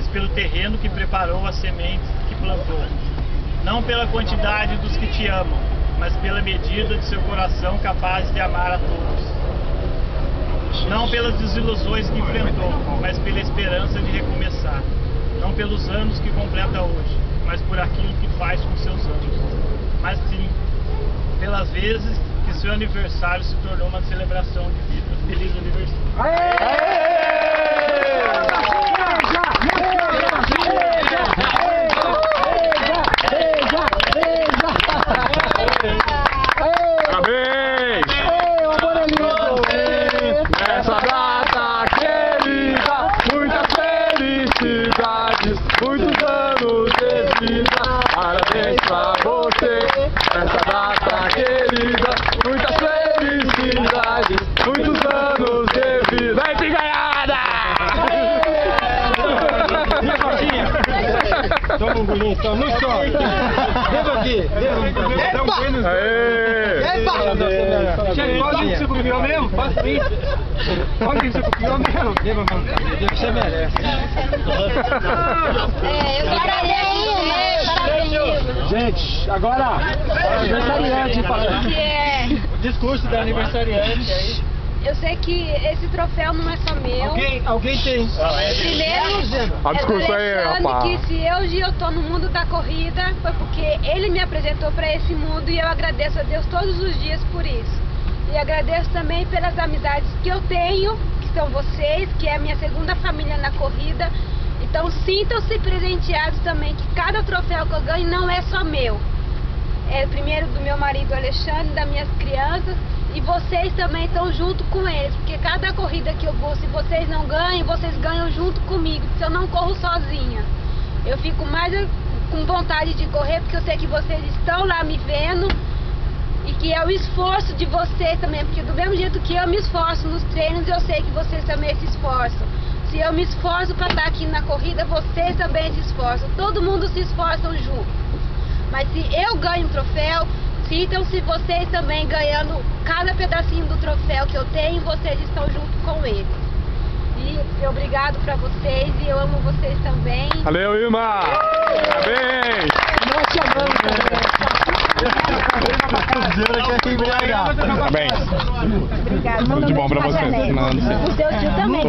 mas pelo terreno que preparou, as sementes que plantou. Não pela quantidade dos que te amam, mas pela medida de seu coração capaz de amar a todos. Não pelas desilusões que enfrentou, mas pela esperança de recomeçar. Não pelos anos que completa hoje, mas por aquilo que faz com seus anos. Mas sim, pelas vezes que seu aniversário se tornou uma celebração de vida. Feliz aniversário! Nessa data querida, muitas felicidades, muitos anos de vida, parabéns pra você. Nessa data querida, muitas felicidades, muitos anos de vida. Vai, pingaiada! Toma um bolinho, toma, não só. Beba aqui, beba um bolinho. Pode que você copiou mesmo? Pode que você copiou mesmo? Beba, mano. Você merece. Gente, agora, aniversariante, discurso da aniversariante aí. Eu sei que esse troféu não é só meu. Alguém tem. Primeiro, A discussão aí, rapaz. que se hoje eu tô no mundo da corrida, foi porque ele me apresentou para esse mundo e eu agradeço a Deus todos os dias por isso. E agradeço também pelas amizades que eu tenho, que são vocês, que é a minha segunda família na corrida. Então sintam-se presenteados também, que cada troféu que eu ganho não é só meu. É primeiro do meu marido Alexandre, das minhas crianças. E vocês também estão junto com eles, porque cada corrida que eu vou, se vocês não ganham, vocês ganham junto comigo, porque eu não corro sozinha. Eu fico mais com vontade de correr, porque eu sei que vocês estão lá me vendo, e que é o esforço de vocês também, porque do mesmo jeito que eu me esforço nos treinos, eu sei que vocês também se esforçam. Se eu me esforço para estar aqui na corrida, vocês também se esforçam, todo mundo se esforça junto. Mas se eu ganho um troféu, sintam-se vocês também ganhando cada pedacinho do troféu que eu tenho, vocês estão junto com ele. E obrigado pra vocês e eu amo vocês também. Valeu, Irma! Parabéns! Nós te amamos também. Parabéns! Obrigada. Tudo de bom pra você. O seu tio também.